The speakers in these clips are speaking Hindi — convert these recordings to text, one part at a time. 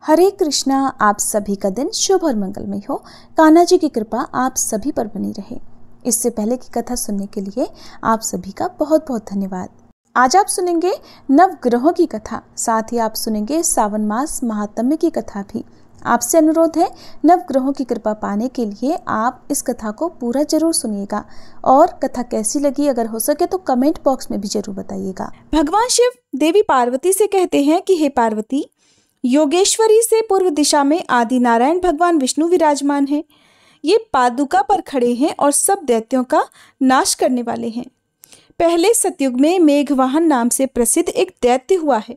हरे कृष्णा। आप सभी का दिन शुभ और मंगलमय हो। कान्हा जी की कृपा आप सभी पर बनी रहे। इससे पहले की कथा सुनने के लिए आप सभी का बहुत बहुत धन्यवाद। आज आप सुनेंगे नवग्रहों की कथा, साथ ही आप सुनेंगे सावन मास महात्म्य की कथा भी। आपसे अनुरोध है, नवग्रहों की कृपा पाने के लिए आप इस कथा को पूरा जरूर सुनिएगा और कथा कैसी लगी अगर हो सके तो कमेंट बॉक्स में भी जरूर बताइएगा। भगवान शिव देवी पार्वती से कहते हैं कि हे पार्वती, योगेश्वरी से पूर्व दिशा में आदि नारायण भगवान विष्णु विराजमान हैं। ये पादुका पर खड़े हैं और सब दैत्यों का नाश करने वाले हैं। पहले सतयुग में मेघवाहन नाम से प्रसिद्ध एक दैत्य हुआ है।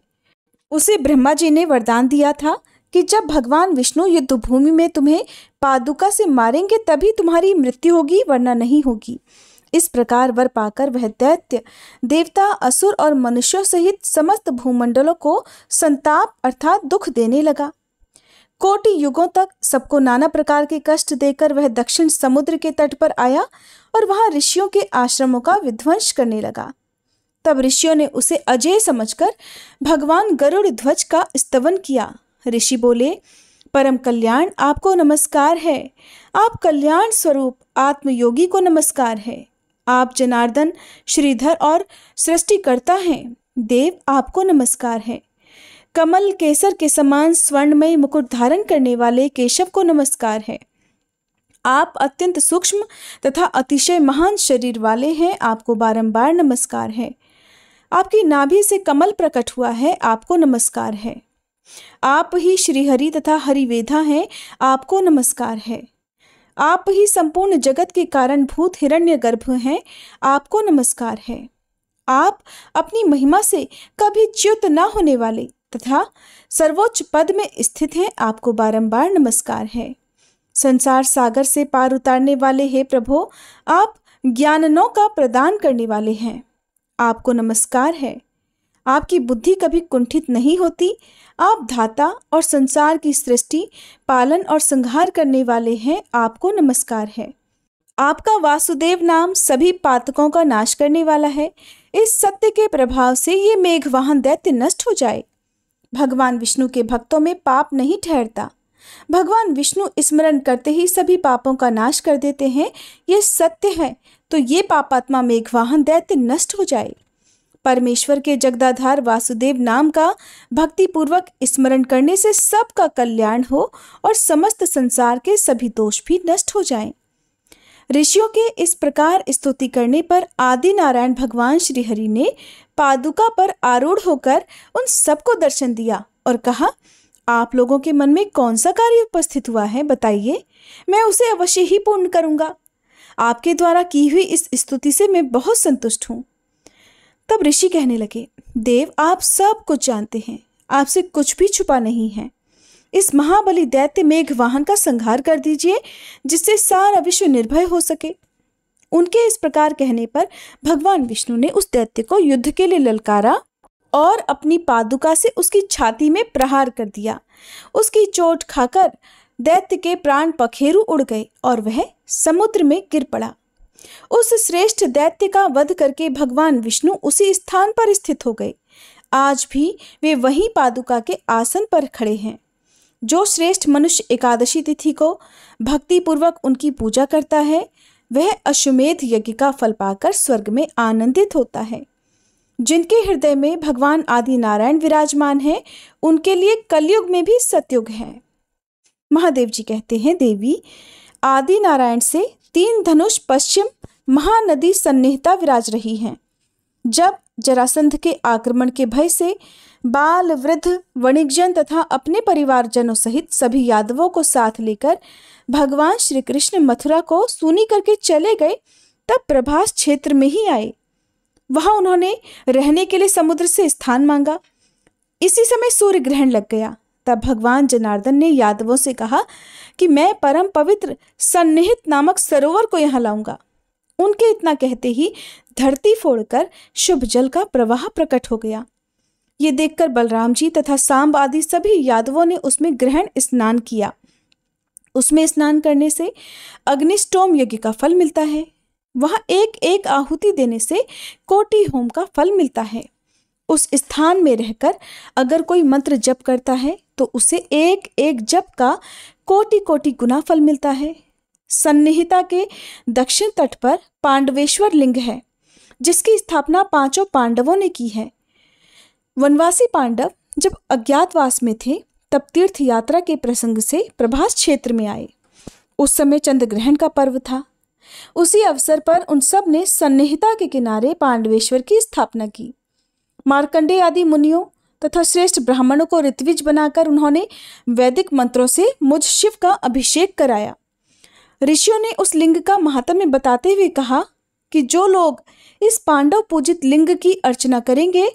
उसे ब्रह्मा जी ने वरदान दिया था कि जब भगवान विष्णु युद्ध भूमि में तुम्हें पादुका से मारेंगे तभी तुम्हारी मृत्यु होगी, वरना नहीं होगी। इस प्रकार वर पाकर वह दैत्य देवता, असुर और मनुष्यों सहित समस्त भूमंडलों को संताप अर्थात दुख देने लगा। कोटि युगों तक सबको नाना प्रकार के कष्ट देकर वह दक्षिण समुद्र के तट पर आया और वहां ऋषियों के आश्रमों का विध्वंस करने लगा। तब ऋषियों ने उसे अजेय समझकर भगवान गरुड़ ध्वज का स्तवन किया। ऋषि बोले, परम कल्याण आपको नमस्कार है। आप कल्याण स्वरूप आत्मयोगी को नमस्कार है। आप जनार्दन, श्रीधर और सृष्टिकर्ता हैं। देव आपको नमस्कार है। कमल केसर के समान स्वर्णमय मुकुट धारण करने वाले केशव को नमस्कार है। आप अत्यंत सूक्ष्म तथा अतिशय महान शरीर वाले हैं। आपको बारंबार नमस्कार है। आपकी नाभि से कमल प्रकट हुआ है। आपको नमस्कार है। आप ही श्रीहरि तथा हरिवेदा हैं। आपको नमस्कार है। आप ही संपूर्ण जगत के कारण भूत हिरण्यगर्भ हैं। आपको नमस्कार है। आप अपनी महिमा से कभी च्युत न होने वाले तथा सर्वोच्च पद में स्थित हैं। आपको बारंबार नमस्कार है। संसार सागर से पार उतारने वाले हे प्रभु, आप ज्ञाननों का प्रदान करने वाले हैं। आपको नमस्कार है। आपकी बुद्धि कभी कुंठित नहीं होती। आप धाता और संसार की सृष्टि, पालन और संहार करने वाले हैं। आपको नमस्कार है। आपका वासुदेव नाम सभी पातकों का नाश करने वाला है। इस सत्य के प्रभाव से ये मेघवाहन दैत्य नष्ट हो जाए। भगवान विष्णु के भक्तों में पाप नहीं ठहरता। भगवान विष्णु स्मरण करते ही सभी पापों का नाश कर देते हैं। ये सत्य है, तो ये पापात्मा मेघवाहन दैत्य नष्ट हो जाए। परमेश्वर के जगदाधार वासुदेव नाम का भक्ति पूर्वक स्मरण करने से सबका कल्याण हो और समस्त संसार के सभी दोष भी नष्ट हो जाएं। ऋषियों के इस प्रकार स्तुति करने पर आदि नारायण भगवान श्री हरि ने पादुका पर आरूढ़ होकर उन सबको दर्शन दिया और कहा, आप लोगों के मन में कौन सा कार्य उपस्थित हुआ है, बताइए, मैं उसे अवश्य ही पूर्ण करूंगा। आपके द्वारा की हुई इस स्तुति से मैं बहुत संतुष्ट हूँ। तब ऋषि कहने लगे, देव आप सब कुछ जानते हैं, आपसे कुछ भी छुपा नहीं है। इस महाबली दैत्य मेघवाहन का संहार कर दीजिए, जिससे सारा विश्व निर्भय हो सके। उनके इस प्रकार कहने पर भगवान विष्णु ने उस दैत्य को युद्ध के लिए ललकारा और अपनी पादुका से उसकी छाती में प्रहार कर दिया। उसकी चोट खाकर दैत्य के प्राण पखेरु उड़ गए और वह समुद्र में गिर पड़ा। उस श्रेष्ठ दैत्य का वध करके भगवान विष्णु उसी स्थान पर स्थित हो गए। आज भी वे वहीं पादुका के आसन पर खड़े हैं। जो श्रेष्ठ मनुष्य एकादशी तिथि को भक्ति पूर्वक उनकी पूजा करता है, वह अश्वमेध यज्ञ का फल पाकर स्वर्ग में आनंदित होता है। जिनके हृदय में भगवान आदि नारायण विराजमान है, उनके लिए कलयुग में भी सतयुग है। महादेव जी कहते हैं, देवी, आदि नारायण से 3 धनुष पश्चिम महानदी सन्निहिता विराज रही हैं। जब जरासंध के आक्रमण के भय से बाल, वृद्ध, वणिकजन तथा अपने परिवारजनों सहित सभी यादवों को साथ लेकर भगवान श्री कृष्ण मथुरा को सूनी करके चले गए, तब प्रभास क्षेत्र में ही आए। वहां उन्होंने रहने के लिए समुद्र से स्थान मांगा। इसी समय सूर्य ग्रहण लग गया। तब भगवान जनार्दन ने यादवों से कहा कि मैं परम पवित्र सन्निहित नामक सरोवर को यहाँ लाऊंगा। उनके इतना कहते ही धरती फोड़कर शुभ जल का प्रवाह प्रकट हो गया। ये देखकर बलराम जी तथा सांब आदि सभी यादवों ने उसमें ग्रहण स्नान किया। उसमें स्नान करने से अग्निष्टोम यज्ञ का फल मिलता है। वहां एक एक आहुति देने से कोटि होम का फल मिलता है। उस स्थान में रहकर अगर कोई मंत्र जप करता है तो उसे एक एक जप का कोटि कोटि गुना फल मिलता है। सन्निहिता के दक्षिण तट पर पांडवेश्वर लिंग है, जिसकी स्थापना 5 पांडवों ने की है। वनवासी पांडव जब अज्ञातवास में थे तब तीर्थ यात्रा के प्रसंग से प्रभास क्षेत्र में आए। उस समय चंद्र ग्रहण का पर्व था। उसी अवसर पर उन सब ने सन्निहिता के किनारे पांडवेश्वर की स्थापना की। मार्कंडेय आदि मुनियों तथा श्रेष्ठ ब्राह्मणों को ऋत्विज बनाकर उन्होंने वैदिक मंत्रों से मुझ शिव का अभिषेक कराया। ऋषियों ने उस लिंग का महात्म्य बताते हुए कहा कि जो लोग इस पांडव पूजित लिंग की अर्चना करेंगे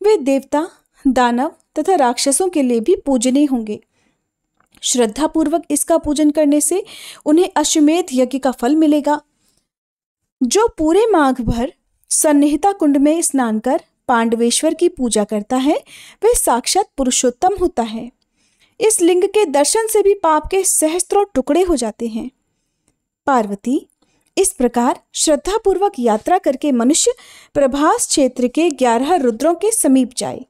वे देवता, दानव तथा राक्षसों के लिए भी पूजनीय होंगे। श्रद्धा पूर्वक इसका पूजन करने से उन्हें अश्वमेध यज्ञ का फल मिलेगा। जो पूरे माघ भर सन्निहिता कुंड में स्नान कर पांडवेश्वर की पूजा करता है वह साक्षात पुरुषोत्तम होता है। इस लिंग के दर्शन से भी पाप के सहस्त्रों टुकड़े हो जाते हैं। पार्वती, इस प्रकार श्रद्धा पूर्वक यात्रा करके मनुष्य प्रभास क्षेत्र के 11 रुद्रों के समीप जाए।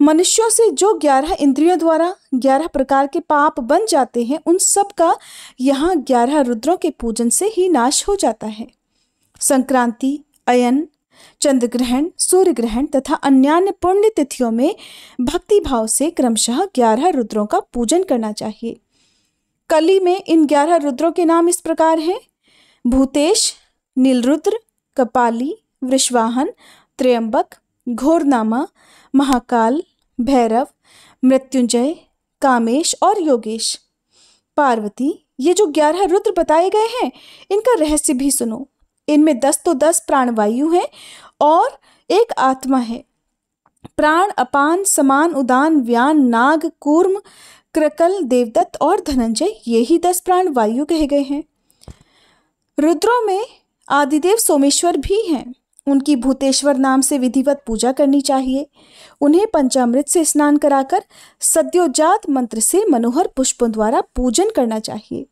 मनुष्यों से जो 11 इंद्रियों द्वारा 11 प्रकार के पाप बन जाते हैं उन सब का यहाँ 11 रुद्रों के पूजन से ही नाश हो जाता है। संक्रांति, अयन, चंद्र ग्रहण, सूर्य ग्रहण तथा अन्यान्य पुण्य तिथियों में भक्ति भाव से क्रमशः 11 रुद्रों का पूजन करना चाहिए। कली में इन 11 रुद्रों के नाम इस प्रकार हैं: भूतेश, नीलरुद्र, कपाली, वृषवाहन, त्र्यंबक, घोरनामा, महाकाल, भैरव, मृत्युंजय, कामेश और योगेश। पार्वती, ये जो 11 रुद्र बताए गए हैं इनका रहस्य भी सुनो। इनमें 10 तो 10 प्राणवायु हैं और एक आत्मा है। प्राण, अपान, समान, उदान, व्यान, नाग, कूर्म, क्रकल, देवदत्त और धनंजय, ये ही 10 प्राण वायु कहे गए हैं। रुद्रों में आदिदेव सोमेश्वर भी हैं। उनकी भूतेश्वर नाम से विधिवत पूजा करनी चाहिए। उन्हें पंचामृत से स्नान कराकर सद्योजात मंत्र से मनोहर पुष्पों द्वारा पूजन करना चाहिए।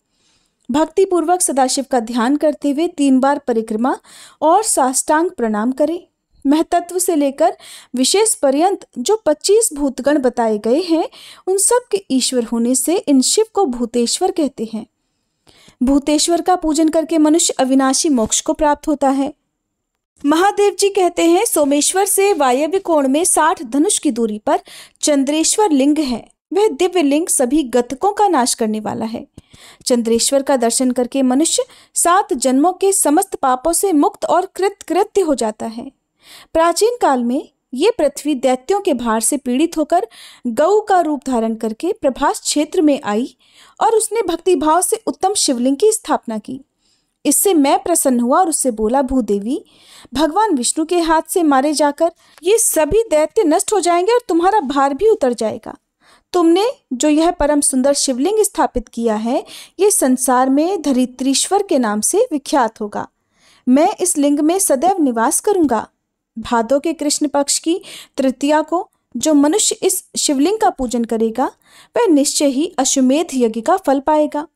भक्ति पूर्वक सदाशिव का ध्यान करते हुए 3 बार परिक्रमा और साष्टांग प्रणाम करें। महतत्व से लेकर विशेष पर्यंत जो 25 भूतगण बताए गए हैं उन सब के ईश्वर होने से इन शिव को भूतेश्वर कहते हैं। भूतेश्वर का पूजन करके मनुष्य अविनाशी मोक्ष को प्राप्त होता है। महादेव जी कहते हैं, सोमेश्वर से वायव्य कोण में 60 धनुष की दूरी पर चंद्रेश्वर लिंग है। वह दिव्य लिंग सभी गतकों का नाश करने वाला है। चंद्रेश्वर का दर्शन करके मनुष्य 7 जन्मों के समस्त पापों से मुक्त और कृतकृत्य हो जाता है। प्राचीन काल में ये पृथ्वी दैत्यों के भार से पीड़ित होकर गऊ का रूप धारण करके प्रभास क्षेत्र में आई और उसने भक्ति भाव से उत्तम शिवलिंग की स्थापना की। इससे मैं प्रसन्न हुआ और उससे बोला, भूदेवी, भगवान विष्णु के हाथ से मारे जाकर ये सभी दैत्य नष्ट हो जाएंगे और तुम्हारा भार भी उतर जाएगा। तुमने जो यह परम सुंदर शिवलिंग स्थापित किया है ये संसार में धरित्रीश्वर के नाम से विख्यात होगा। मैं इस लिंग में सदैव निवास करूंगा। भादों के कृष्ण पक्ष की तृतीया को जो मनुष्य इस शिवलिंग का पूजन करेगा वह निश्चय ही अश्वमेध यज्ञ का फल पाएगा।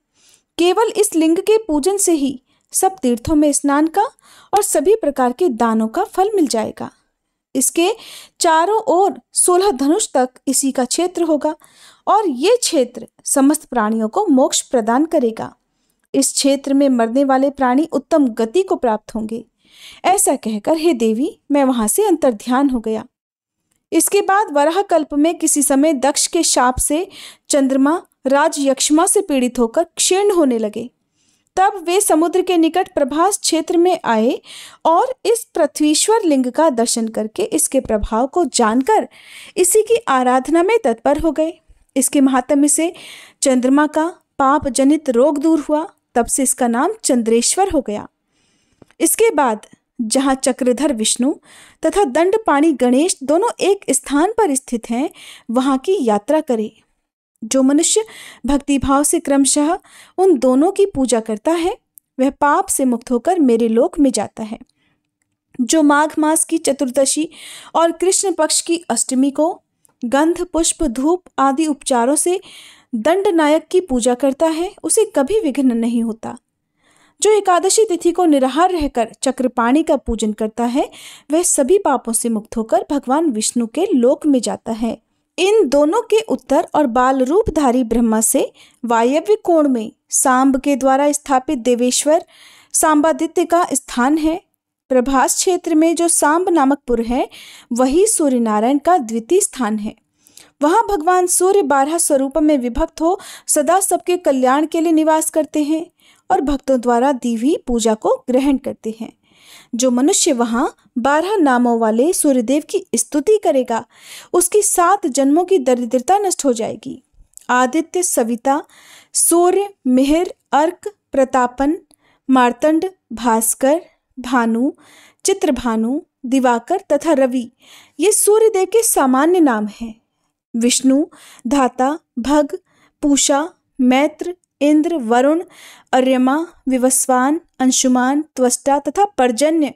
केवल इस लिंग के पूजन से ही सब तीर्थों में स्नान का और सभी प्रकार के दानों का फल मिल जाएगा। इसके चारों ओर 16 धनुष तक इसी का क्षेत्र होगा और ये क्षेत्र समस्त प्राणियों को मोक्ष प्रदान करेगा। इस क्षेत्र में मरने वाले प्राणी उत्तम गति को प्राप्त होंगे। ऐसा कहकर हे देवी मैं वहां से अंतर्ध्यान हो गया। इसके बाद वराह कल्प में किसी समय दक्ष के शाप से चंद्रमा राजयक्ष्मा से पीड़ित होकर क्षीण होने लगे। तब वे समुद्र के निकट प्रभास क्षेत्र में आए और इस पृथ्वीश्वर लिंग का दर्शन करके इसके प्रभाव को जानकर इसी की आराधना में तत्पर हो गए। इसके महात्म्य से चंद्रमा का पाप जनित रोग दूर हुआ। तब से इसका नाम चंद्रेश्वर हो गया। इसके बाद जहाँ चक्रधर विष्णु तथा दंडपाणी गणेश दोनों एक स्थान पर स्थित हैं वहाँ की यात्रा करें। जो मनुष्य भक्ति भाव से क्रमशः उन दोनों की पूजा करता है वह पाप से मुक्त होकर मेरे लोक में जाता है। जो माघ मास की चतुर्दशी और कृष्ण पक्ष की अष्टमी को गंध, पुष्प, धूप आदि उपचारों से दंड नायक की पूजा करता है उसे कभी विघ्न नहीं होता। जो एकादशी तिथि को निराहार रहकर चक्रपाणी का पूजन करता है वह सभी पापों से मुक्त होकर भगवान विष्णु के लोक में जाता है। इन दोनों के उत्तर और बाल रूपधारी ब्रह्मा से वायव्य कोण में सांब के द्वारा स्थापित देवेश्वर सांबादित्य का स्थान है। प्रभास क्षेत्र में जो सांब नामक पुर है वही सूर्य नारायण का द्वितीय स्थान है। वहां भगवान सूर्य 12 स्वरूपों में विभक्त हो सदा सबके कल्याण के लिए निवास करते हैं और भक्तों द्वारा दी हुई पूजा को ग्रहण करते हैं। जो मनुष्य वहां 12 नामों वाले सूर्यदेव की स्तुति करेगा उसकी 7 जन्मों की दरिद्रता नष्ट हो जाएगी। आदित्य, सविता, सूर्य, मिहिर, अर्क, प्रतापन, मार्तंड, भास्कर, भानु, चित्रभानु, दिवाकर तथा रवि ये सूर्यदेव के सामान्य नाम हैं। विष्णु, धाता, भग, पूषा, मैत्र, इंद्र, वरुण, अर्यमा, विवस्वान, अंशुमान, त्वष्टा तथा पर्जन्य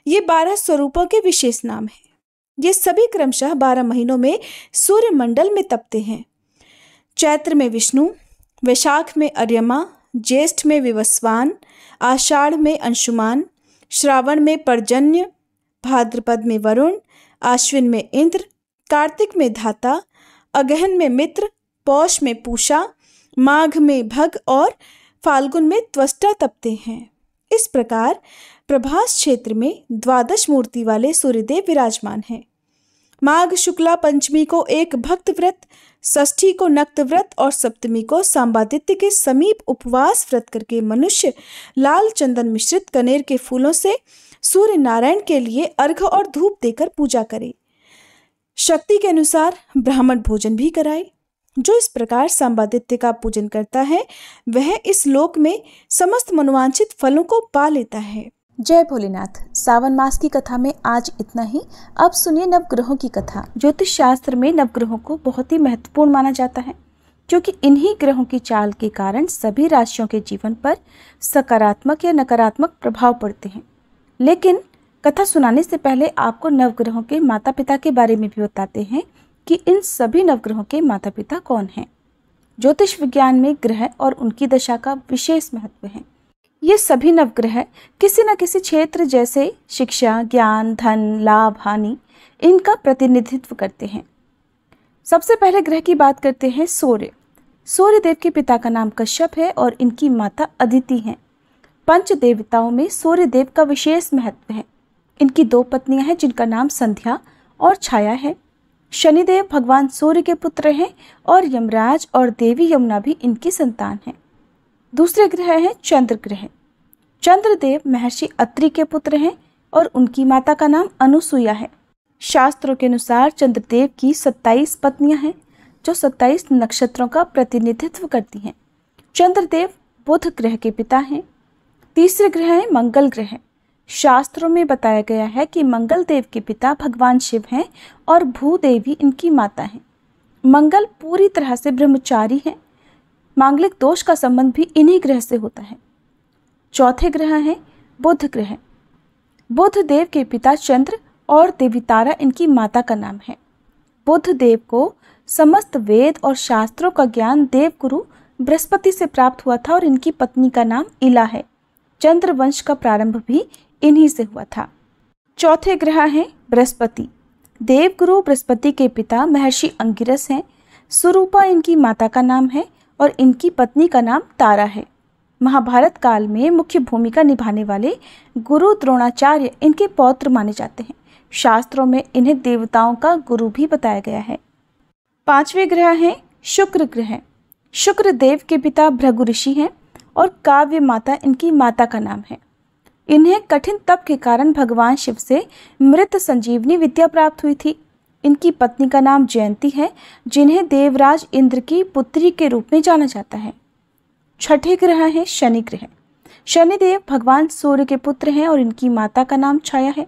ये 12 स्वरूपों के विशेष नाम हैं। ये सभी क्रमशः 12 महीनों में सूर्य मंडल में तपते हैं। चैत्र में विष्णु, वैशाख में अर्यमा, ज्येष्ठ में विवस्वान, आषाढ़ में अंशुमान, श्रावण में पर्जन्य, भाद्रपद में वरुण, आश्विन में इंद्र, कार्तिक में धाता, अगहन में मित्र, पौष में पूषा, माघ में भग और फाल्गुन में त्वष्टा तपते हैं। इस प्रकार प्रभास क्षेत्र में 12 मूर्ति वाले सूर्यदेव विराजमान हैं। माघ शुक्ला पंचमी को एक भक्त व्रत, षष्ठी को नक्त व्रत और सप्तमी को सांबादित्य के समीप उपवास व्रत करके मनुष्य लाल चंदन मिश्रित कनेर के फूलों से सूर्य नारायण के लिए अर्घ्य और धूप देकर पूजा करे। शक्ति के अनुसार ब्राह्मण भोजन भी कराए। जो इस प्रकार सांबादित्य का पूजन करता है वह इस लोक में समस्त मनोवांछित फलों को पा लेता है। जय भोलेनाथ। सावन मास की कथा में आज इतना ही। अब सुनिए नवग्रहों की कथा। ज्योतिष शास्त्र में नवग्रहों को बहुत ही महत्वपूर्ण माना जाता है क्योंकि इन्हीं ग्रहों की चाल के कारण सभी राशियों के जीवन पर सकारात्मक या नकारात्मक प्रभाव पड़ते हैं। लेकिन कथा सुनाने से पहले आपको नवग्रहों के माता पिता के बारे में भी बताते हैं कि इन सभी नवग्रहों के माता पिता कौन हैं। ज्योतिष विज्ञान में ग्रह और उनकी दशा का विशेष महत्व है। ये सभी नवग्रह किसी न किसी क्षेत्र जैसे शिक्षा, ज्ञान, धन, लाभ, हानि इनका प्रतिनिधित्व करते हैं। सबसे पहले ग्रह की बात करते हैं सूर्य। सूर्यदेव के पिता का नाम कश्यप है और इनकी माता अदिति हैं। पंच देवताओं में सूर्यदेव का विशेष महत्व है। इनकी 2 पत्नियां हैं जिनका नाम संध्या और छाया है। शनिदेव भगवान सूर्य के पुत्र हैं और यमराज और देवी यमुना भी इनकी संतान हैं। दूसरे ग्रह हैं चंद्र ग्रह। चंद्रदेव महर्षि अत्रि के पुत्र हैं और उनकी माता का नाम अनुसुईया है। शास्त्रों के अनुसार चंद्रदेव की 27 पत्नियां हैं जो 27 नक्षत्रों का प्रतिनिधित्व करती हैं। चंद्रदेव बुध ग्रह के पिता हैं। तीसरे ग्रह है मंगल ग्रह। शास्त्रों में बताया गया है कि मंगल देव के पिता भगवान शिव हैं और भूदेवी इनकी माता हैं। मंगल पूरी तरह से ब्रह्मचारी हैं। मांगलिक दोष का संबंध भी इन्हीं ग्रह से होता है। चौथे ग्रह हैं बुध ग्रह। बुध देव के पिता चंद्र और देवी तारा इनकी माता का नाम है। बुध देव को समस्त वेद और शास्त्रों का ज्ञान देवगुरु बृहस्पति से प्राप्त हुआ था और इनकी पत्नी का नाम इला है। चंद्र वंश का प्रारंभ भी इन्हीं से हुआ था। चौथे ग्रह हैं बृहस्पति। देवगुरु बृहस्पति के पिता महर्षि अंगिरस हैं। सुरूपा इनकी माता का नाम है और इनकी पत्नी का नाम तारा है। महाभारत काल में मुख्य भूमिका निभाने वाले गुरु द्रोणाचार्य इनके पौत्र माने जाते हैं। शास्त्रों में इन्हें देवताओं का गुरु भी बताया गया है। पांचवें ग्रह हैं शुक्र ग्रह। शुक्र देव के पिता भृगु ऋषि हैं और काव्य माता इनकी माता का नाम है। इन्हें कठिन तप के कारण भगवान शिव से मृत संजीवनी विद्या प्राप्त हुई थी। इनकी पत्नी का नाम जयंती है जिन्हें देवराज इंद्र की पुत्री के रूप में जाना जाता है। छठे ग्रह है शनि ग्रह। शनिदेव भगवान सूर्य के पुत्र हैं और इनकी माता का नाम छाया है।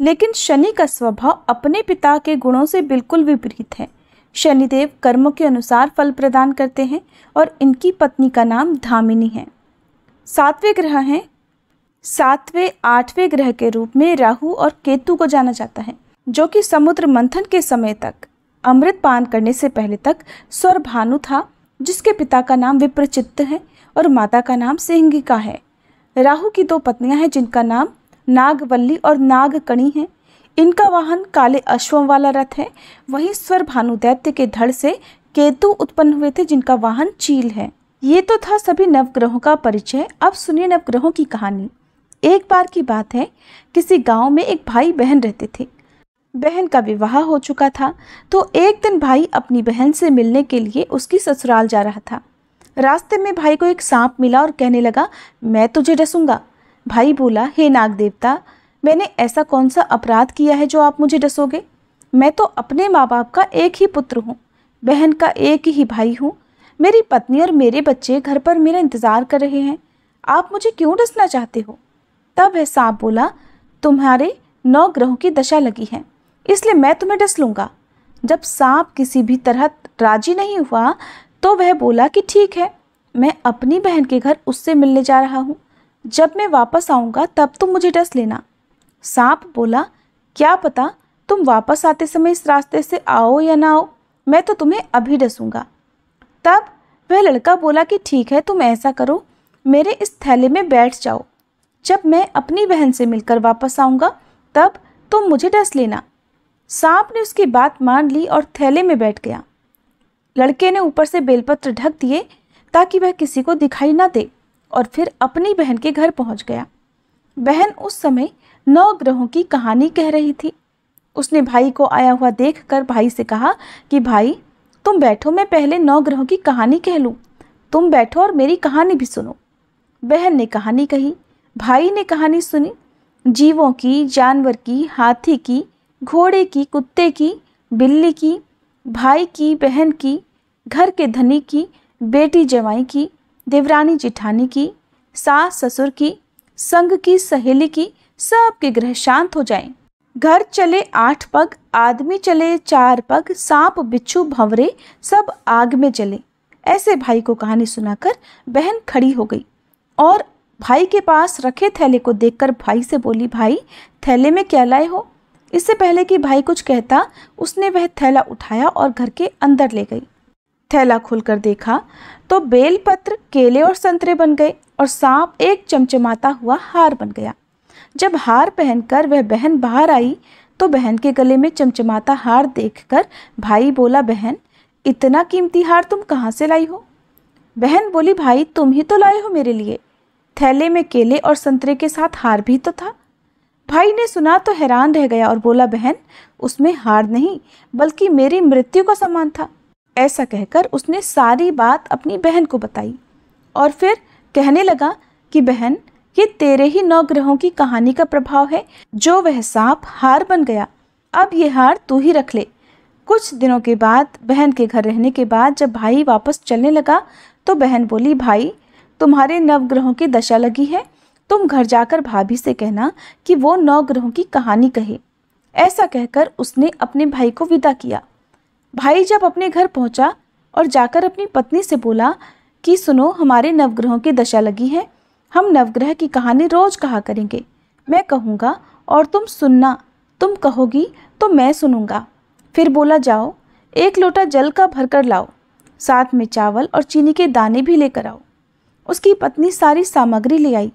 लेकिन शनि का स्वभाव अपने पिता के गुणों से बिल्कुल विपरीत है। शनिदेव कर्मों के अनुसार फल प्रदान करते हैं और इनकी पत्नी का नाम धामिनी है। सातवें आठवें ग्रह के रूप में राहु और केतु को जाना जाता है जो कि समुद्र मंथन के समय तक अमृत पान करने से पहले तक स्वरभानु था जिसके पिता का नाम विप्रचित्त है और माता का नाम सिंहिका है। राहु की 2 पत्नियां हैं जिनका नाम नागवल्ली और नागकणी है। इनका वाहन काले अश्वों वाला रथ है। वहीं स्वर भानु दैत्य के धड़ से केतु उत्पन्न हुए थे, जिनका वाहन चील है। ये तो था सभी नवग्रहों का परिचय। अब सुनिए नवग्रहों की कहानी। एक बार की बात है, किसी गांव में एक भाई बहन रहते थे। बहन का विवाह हो चुका था, तो एक दिन भाई अपनी बहन से मिलने के लिए उसकी ससुराल जा रहा था। रास्ते में भाई को एक सांप मिला और कहने लगा, मैं तुझे डसूंगा। भाई बोला, हे नाग देवता, मैंने ऐसा कौन सा अपराध किया है जो आप मुझे डसोगे? मैं तो अपने माँ बाप का एक ही पुत्र हूँ, बहन का एक ही भाई हूँ। मेरी पत्नी और मेरे बच्चे घर पर मेरा इंतज़ार कर रहे हैं। आप मुझे क्यों डसना चाहते हो? तब वह सांप बोला, तुम्हारे 9 ग्रहों की दशा लगी है, इसलिए मैं तुम्हें डस लूँगा। जब सांप किसी भी तरह राजी नहीं हुआ तो वह बोला कि ठीक है, मैं अपनी बहन के घर उससे मिलने जा रहा हूँ। जब मैं वापस आऊँगा तब तुम मुझे डस लेना। सांप बोला, क्या पता तुम वापस आते समय इस रास्ते से आओ या ना आओ, मैं तो तुम्हें अभी डसूंगा। तब वह लड़का बोला कि ठीक है, तुम ऐसा करो, मेरे इस थैले में बैठ जाओ। जब मैं अपनी बहन से मिलकर वापस आऊँगा तब तुम मुझे डस लेना। सांप ने उसकी बात मान ली और थैले में बैठ गया। लड़के ने ऊपर से बेलपत्र ढक दिए ताकि वह किसी को दिखाई ना दे, और फिर अपनी बहन के घर पहुंच गया। बहन उस समय 9 ग्रहों की कहानी कह रही थी। उसने भाई को आया हुआ देखकर भाई से कहा कि भाई तुम बैठो, मैं पहले 9 ग्रहों की कहानी कह लूँ। तुम बैठो और मेरी कहानी भी सुनो। बहन ने कहानी कही, भाई ने कहानी सुनी। जीवों की, जानवर की, हाथी की, घोड़े की, कुत्ते की, बिल्ली की, भाई की, बहन की, घर के धनी की, बेटी जवाई की, देवरानी जिठानी की, सास ससुर की, संग की, सहेली की, सबके ग्रह शांत हो जाएं। घर चले 8 पग, आदमी चले 4 पग, सांप बिच्छू भंवरे सब आग में जले। ऐसे भाई को कहानी सुनाकर बहन खड़ी हो गई और भाई के पास रखे थैले को देखकर भाई से बोली, भाई थैले में क्या लाए हो? इससे पहले कि भाई कुछ कहता, उसने वह थैला उठाया और घर के अंदर ले गई। थैला खोलकर देखा तो बेलपत्र, केले और संतरे बन गए और सांप एक चमचमाता हुआ हार बन गया। जब हार पहनकर वह बहन बाहर आई तो बहन के गले में चमचमाता हार देखकर भाई बोला, बहन इतना कीमती हार तुम कहाँ से लाई हो? बहन बोली, भाई तुम ही तो लाए हो मेरे लिए। थैले में केले और संतरे के साथ हार भी तो था। भाई ने सुना तो हैरान रह गया और बोला, बहन उसमें हार नहीं बल्कि मेरी मृत्यु का सामान था। ऐसा कहकर उसने सारी बात अपनी बहन को बताई और फिर कहने लगा कि बहन ये तेरे ही 9 ग्रहों की कहानी का प्रभाव है, जो वह सांप हार बन गया। अब ये हार तू ही रख ले। कुछ दिनों के बाद बहन के घर रहने के बाद जब भाई वापस चलने लगा तो बहन बोली, भाई तुम्हारे 9 ग्रहों की दशा लगी है, तुम घर जाकर भाभी से कहना कि वो 9 ग्रहों की कहानी कहे। ऐसा कहकर उसने अपने भाई को विदा किया। भाई जब अपने घर पहुंचा और जाकर अपनी पत्नी से बोला कि सुनो, हमारे 9 ग्रहों की दशा लगी है, हम नवग्रह की कहानी रोज कहा करेंगे। मैं कहूँगा और तुम सुनना, तुम कहोगी तो मैं सुनूंगा। फिर बोला, जाओ 1 लोटा जल का भरकर लाओ, साथ में चावल और चीनी के दाने भी लेकर आओ। उसकी पत्नी सारी सामग्री ले आई।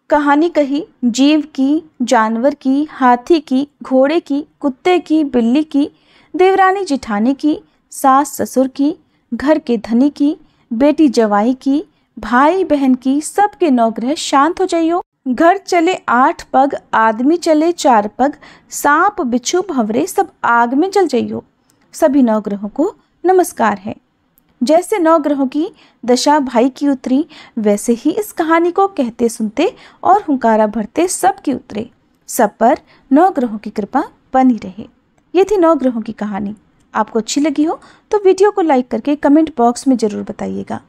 कहानी कही, जीव की, जानवर की, हाथी की, घोड़े की, कुत्ते की, बिल्ली की, देवरानी जिठानी की, सास ससुर की, घर के धनी की, बेटी जवाई की, भाई बहन की, सबके 9 ग्रह शांत हो जाइयो। घर चले 8 पग, आदमी चले 4 पग, सांप बिच्छू भंवरे सब आग में जल जाइयो। सभी 9 ग्रहों को नमस्कार है। जैसे 9 ग्रहों की दशा भाई की उतरी, वैसे ही इस कहानी को कहते सुनते और हुंकारा भरते सब की उतरे। सब पर 9 ग्रहों की कृपा बनी रहे। ये थी 9 ग्रहों की कहानी। आपको अच्छी लगी हो तो वीडियो को लाइक करके कमेंट बॉक्स में ज़रूर बताइएगा।